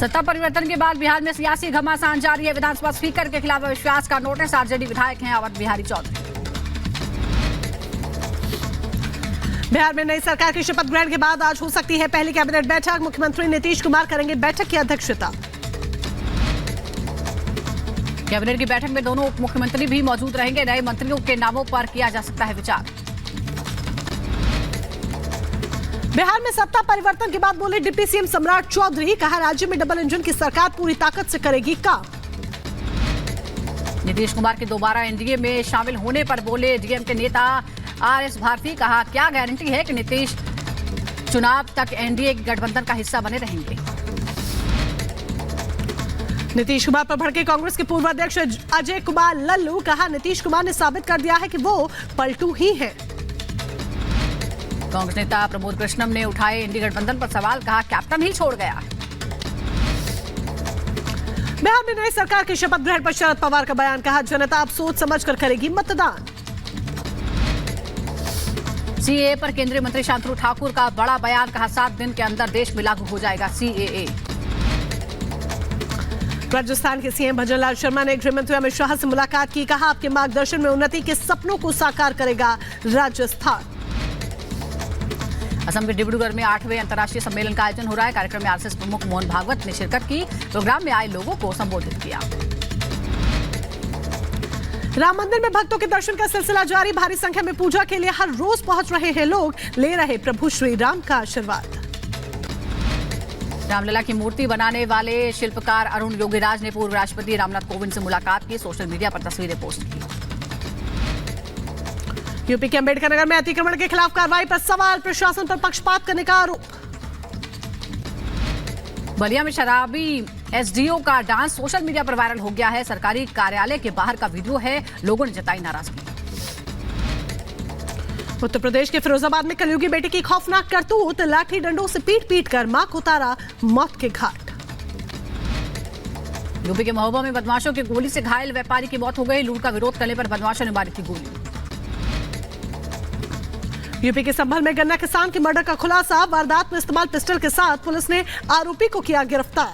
सत्ता परिवर्तन के बाद बिहार में सियासी घमासान जारी है। विधानसभा स्पीकर के खिलाफ अविश्वास का नोटिस। आरजेडी विधायक हैं अवध बिहारी चौधरी। बिहार में नई सरकार की शपथ ग्रहण के बाद आज हो सकती है पहली कैबिनेट बैठक। मुख्यमंत्री नीतीश कुमार करेंगे बैठक की अध्यक्षता। कैबिनेट की बैठक में दोनों उप मुख्यमंत्री भी मौजूद रहेंगे। नए मंत्रियों के नामों पर किया जा सकता है विचार। बिहार में सत्ता परिवर्तन के बाद बोले डिप्टी सीएम सम्राट चौधरी, कहा राज्य में डबल इंजन की सरकार पूरी ताकत से करेगी काम। नीतीश कुमार के दोबारा एनडीए में शामिल होने पर बोले डीएम के नेता आरएस भारती, कहा क्या गारंटी है कि नीतीश चुनाव तक एनडीए गठबंधन का हिस्सा बने रहेंगे। नीतीश कुमार पर भड़के कांग्रेस के पूर्व अध्यक्ष अजय कुमार लल्लू, कहा नीतीश कुमार ने साबित कर दिया है कि वो पलटू ही है। कांग्रेस नेता प्रमोद कृष्णम ने उठाए एनडीए गठबंधन पर सवाल, कहा कैप्टन ही छोड़ गया। बिहार में नई सरकार की शपथ ग्रहण पर शरद पवार का बयान, कहा जनता अब सोच समझकर करेगी मतदान। सीएए पर केंद्रीय मंत्री शांतनु ठाकुर का बड़ा बयान, कहा 7 दिन के अंदर देश में लागू हो जाएगा सीएए। राजस्थान के सीएम भजनलाल शर्मा ने गृह मंत्री अमित शाह से मुलाकात की, कहा आपके मार्गदर्शन में उन्नति के सपनों को साकार करेगा राजस्थान। असम के डिब्रूगढ़ में 8वें अंतर्राष्ट्रीय सम्मेलन का आयोजन हो रहा है। कार्यक्रम में आरएसएस प्रमुख मोहन भागवत ने शिरकत की। प्रोग्राम में आए लोगों को संबोधित किया। राम मंदिर में भक्तों के दर्शन का सिलसिला जारी। भारी संख्या में पूजा के लिए हर रोज पहुंच रहे हैं लोग, ले रहे प्रभु श्री राम का आशीर्वाद। रामलला की मूर्ति बनाने वाले शिल्पकार अरुण योगीराज ने पूर्व राष्ट्रपति रामनाथ कोविंद से मुलाकात की। सोशल मीडिया पर तस्वीरें पोस्ट की। यूपी के अंबेडकर नगर में अतिक्रमण के खिलाफ कार्रवाई पर सवाल, प्रशासन पर पक्षपात करने का आरोप। बलिया में शराबी एसडीओ का डांस सोशल मीडिया पर वायरल हो गया है। सरकारी कार्यालय के बाहर का वीडियो है, लोगों ने जताई नाराजगी। उत्तर प्रदेश के फिरोजाबाद में कलयुगी बेटे की खौफनाक करतूत, लाठी डंडों से पीट कर मां को उतारा मौत के घाट। यूपी के महोबा में बदमाशों की गोली से घायल व्यापारी की मौत हो गई। लूट का विरोध करने पर बदमाशों ने मारी थी गोली। यूपी के संभल में गन्ना किसान के मर्डर का खुलासा, वारदात में इस्तेमाल पिस्टल के साथ पुलिस ने आरोपी को किया गिरफ्तार।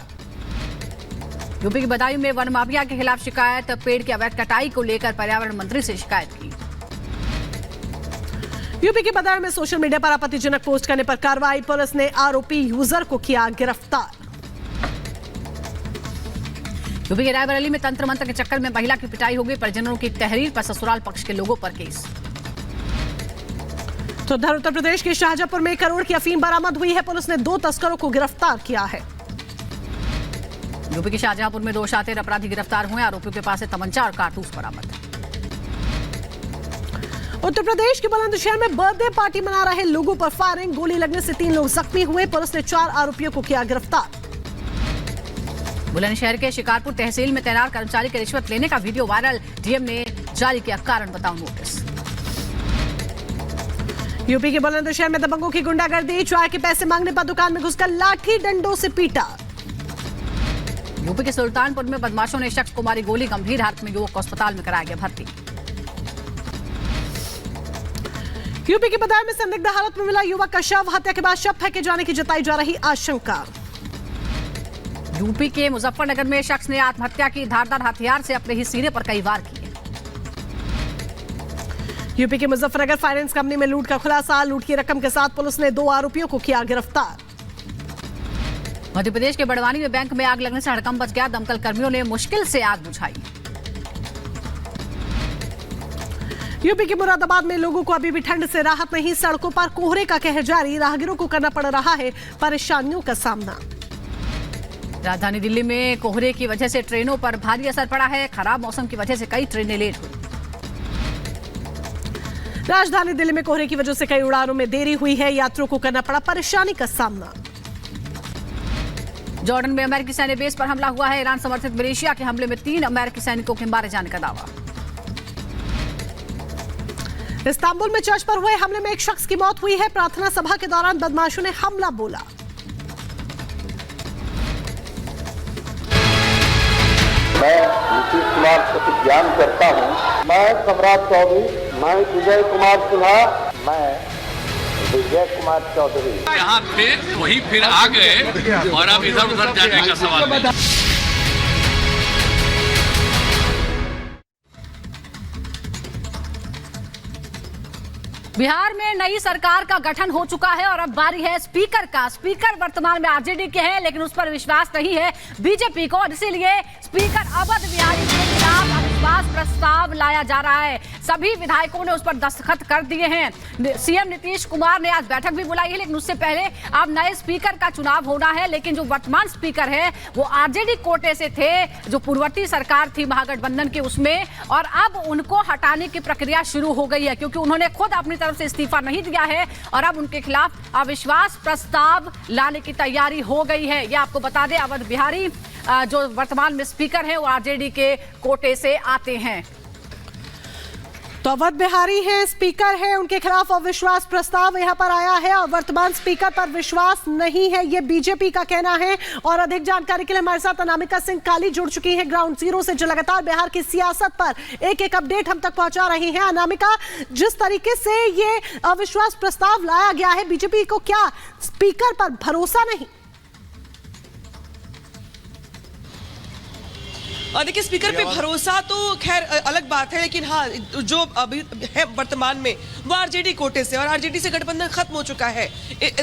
यूपी के बदायूं में वन माफिया के खिलाफ शिकायत, पेड़ की अवैध कटाई को लेकर पर्यावरण मंत्री से शिकायत की। यूपी के बदायूं में सोशल मीडिया पर आपत्तिजनक पोस्ट करने पर कार्रवाई, पुलिस ने आरोपी यूजर को किया गिरफ्तार। यूपी के रायबरेली में तंत्र मंत्र के चक्कर में महिला की पिटाई हो गई। परिजनों की तहरीर पर ससुराल पक्ष के लोगों पर केस। तो उधर उत्तर प्रदेश के शाहजहांपुर में 1 करोड़ की अफीम बरामद हुई है। पुलिस ने 2 तस्करों को गिरफ्तार किया है। यूपी के शाहजहांपुर में 2 शातिर अपराधी गिरफ्तार हुए। आरोपियों के पास से तमंचा और कारतूस बरामद। उत्तर प्रदेश के बुलंदशहर में बर्थडे पार्टी मना रहे लोगों पर फायरिंग, गोली लगने से 3 लोग जख्मी हुए। पुलिस ने 4 आरोपियों को किया गिरफ्तार। बुलंदशहर के शिकारपुर तहसील में तैनात कर्मचारी के रिश्वत लेने का वीडियो वायरल। डीएम ने जारी किया कारण बताओ नोटिस। यूपी के बुलंदशहर में दबंगों की गुंडागर्दी, चाय के पैसे मांगने पर दुकान में घुसकर लाठी डंडों से पीटा। यूपी के सुल्तानपुर में बदमाशों ने शख्स को मारी गोली, गंभीर हालत में युवक को अस्पताल में कराया गया भर्ती। यूपी के बदायूं में संदिग्ध हालत में मिला युवक का शव, हत्या के बाद शव फेंके जाने की जताई जा रही आशंका। यूपी के मुजफ्फरनगर में शख्स ने आत्महत्या की, धारदार हथियार से अपने ही सीने पर कई वार किए। यूपी के मुजफ्फरनगर फाइनेंस कंपनी में लूट का खुलासा, लूट की रकम के साथ पुलिस ने 2 आरोपियों को किया गिरफ्तार। मध्य प्रदेश के बड़वानी में बैंक में आग लगने से हड़कंप मच गया। दमकल कर्मियों ने मुश्किल से आग बुझाई। यूपी के मुरादाबाद में लोगों को अभी भी ठंड से राहत नहीं, सड़कों पर कोहरे का कहर जारी, राहगीरों को करना पड़ रहा है परेशानियों का सामना। राजधानी दिल्ली में कोहरे की वजह से ट्रेनों पर भारी असर पड़ा है। खराब मौसम की वजह से कई ट्रेनें लेट हुई। राजधानी दिल्ली में कोहरे की वजह से कई उड़ानों में देरी हुई है, यात्रियों को करना पड़ा परेशानी का सामना। जॉर्डन में अमेरिकी सैन्य बेस पर हमला हुआ है। ईरान समर्थित मिलिशिया के हमले में 3 अमेरिकी सैनिकों के मारे जाने का दावा। इस्तांबुल में चर्च पर हुए हमले में एक शख्स की मौत हुई है। प्रार्थना सभा के दौरान बदमाशों ने हमला बोला। मैं नीतीश कुमार प्रतिज्ञान करता हूँ, मैं सम्राट चौधरी, मैं विजय कुमार सिन्हा, मैं विजय कुमार चौधरी यहाँ थे वही फिर आ गए और अब इधर उधर जाने का सवाल नहीं। बिहार में नई सरकार का गठन हो चुका है और अब बारी है स्पीकर का। स्पीकर वर्तमान में आरजेडी के हैं, लेकिन उस पर विश्वास नहीं है बीजेपी को, और इसीलिए स्पीकर अवध बिहारी के खिलाफ अविश्वास प्रस्ताव लाया जा रहा है। सभी विधायकों ने उस पर दस्तखत कर दिए हैं। सीएम नीतीश कुमार ने आज बैठक भी बुलाई है, लेकिन उससे पहले अब नए स्पीकर का चुनाव होना है। लेकिन जो वर्तमान स्पीकर है वो आरजेडी कोटे से थे, जो पूर्ववर्ती सरकार थी महागठबंधन की, उसमें, और अब उनको हटाने की प्रक्रिया शुरू हो गई है, क्योंकि उन्होंने खुद अपनी तरफ से इस्तीफा नहीं दिया है और अब उनके खिलाफ अविश्वास प्रस्ताव लाने की तैयारी हो गई है। ये आपको बता दें, अवध बिहारी जो वर्तमान में स्पीकर हैं वो आरजेडी के कोटे से आते हैं। तो अवध बिहारी हैं, स्पीकर हैं, उनके खिलाफ अविश्वास प्रस्ताव यहां पर आया है और वर्तमान स्पीकर पर विश्वास नहीं है, ये बीजेपी का कहना है। और अधिक जानकारी के लिए हमारे साथ अनामिका सिंह काली जुड़ चुकी हैं ग्राउंड जीरो से, जो लगातार बिहार की सियासत पर एक एक अपडेट हम तक पहुंचा रही हैं। अनामिका, जिस तरीके से ये अविश्वास प्रस्ताव लाया गया है, बीजेपी को क्या स्पीकर पर भरोसा नहीं? देखिए, स्पीकर पे भरोसा तो खैर अलग बात है, लेकिन हाँ, जो अभी है वर्तमान में वो आरजेडी कोटे से, और आरजेडी से गठबंधन खत्म हो चुका है।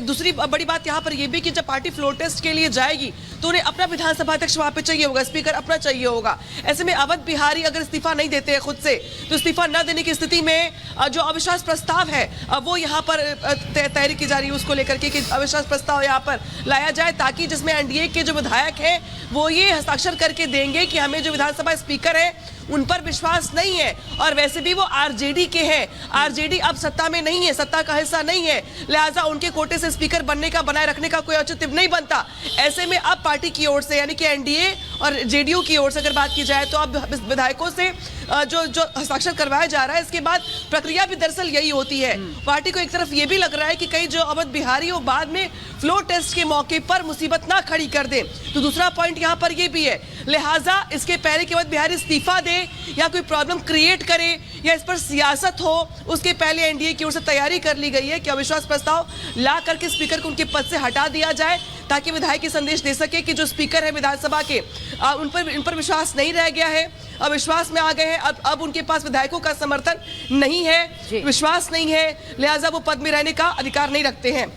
दूसरी बड़ी बात यहाँ पर यह भी कि जब पार्टी फ्लोर टेस्ट के लिए जाएगी तो उन्हें अपना विधानसभा अध्यक्ष वहां पे चाहिए होगा, स्पीकर अपना चाहिए होगा। ऐसे में अवध बिहारी अगर इस्तीफा नहीं देते हैं खुद से, तो इस्तीफा न देने की स्थिति में जो अविश्वास प्रस्ताव है वो यहाँ पर तैयारी की जा रही है उसको लेकर के कि अविश्वास प्रस्ताव यहाँ पर लाया जाए, ताकि जिसमें एनडीए के जो विधायक हैं वो ये हस्ताक्षर करके देंगे कि हमें जो विधानसभा स्पीकर है उन पर विश्वास नहीं है, और वैसे भी वो आरजेडी के हैं। आरजेडी अब सत्ता में नहीं है, सत्ता का हिस्सा नहीं है, लिहाजा उनके कोटे से स्पीकर बनने का, बनाए रखने का कोई औचित्य नहीं बनता। ऐसे में अब पार्टी की ओर से, यानी कि एनडीए और जेडीयू की ओर से अगर बात की जाए, तो अब विधायकों से जो हस्ताक्षर करवाया जा रहा है, इसके बाद प्रक्रिया भी दरअसल यही होती है। पार्टी को एक तरफ ये भी लग रहा है कि कहीं जो अवध बिहारी हो बाद में फ्लोर टेस्ट के मौके पर मुसीबत ना खड़ी कर दे, तो दूसरा पॉइंट यहाँ पर ये भी है, लिहाजा इसके पहले कि अवध बिहारी इस्तीफा दे या कोई प्रॉब्लम क्रिएट करे या इस पर सियासत हो, उसके पहले एनडीए की ओर से तैयारी कर ली गई है कि अविश्वास प्रस्ताव ला करके स्पीकर को उनके पद से हटा दिया जाए, ताकि विधायक ये संदेश दे सके कि जो स्पीकर है विधानसभा के उन पर विश्वास नहीं रह गया है, अविश्वास में आ गए हैं। अब उनके पास विधायकों का समर्थन नहीं है, विश्वास नहीं है, लिहाजा वो पद में रहने का अधिकार नहीं रखते हैं।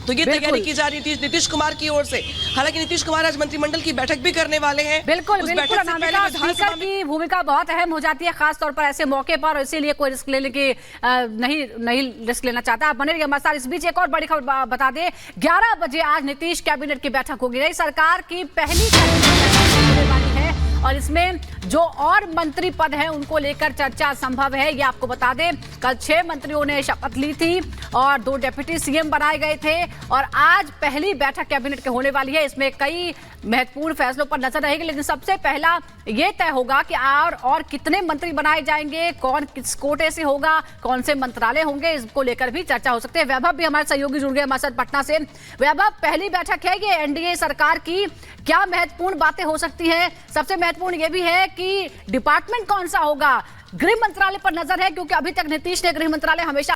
तो ये तैयारी की जा रही थी नीतीश कुमार की ओर से। हालांकि नीतीश कुमार आज मंत्रिमंडल की बैठक भी करने वाले हैं। बिल्कुल बिल्कुल, स्पीकर की भूमिका बहुत अहम हो जाती है, खासतौर पर ऐसे मौके पर, और इसीलिए कोई रिस्क लेने की नहीं रिस्क लेना चाहता। आप बने रहिए हमारे साथ। इस बीच एक और बड़ी खबर बता दें, 11 बजे आज नीतीश कैबिनेट की बैठक होगी। नई सरकार की पहली होने वाली है और इसमें जो और मंत्री पद हैं उनको लेकर चर्चा संभव है। ये आपको बता दें, कल 6 मंत्रियों ने शपथ ली थी और 2 डिप्टी सीएम बनाए गए थे, और आज पहली बैठक कैबिनेट की होने वाली है। इसमें कई महत्वपूर्ण फैसलों पर नजर रहेगी, लेकिन सबसे पहला ये तय होगा कि और कितने मंत्री बनाए जाएंगे, कौन किस कोटे से होगा, कौन से मंत्रालय होंगे, इसको लेकर भी चर्चा हो सकती है। वैभव भी हमारे सहयोगी जुड़ गए हमारे साथ पटना से। वैभव, पहली बैठक है ये एनडीए सरकार की, क्या महत्वपूर्ण बातें हो सकती है? सबसे महत्वपूर्ण ये भी है कि डिपार्टमेंट कौन सा होगा। गृह मंत्रालय पर नजर है, क्योंकि अभी तक नीतीश ने गृह मंत्रालय हमेशा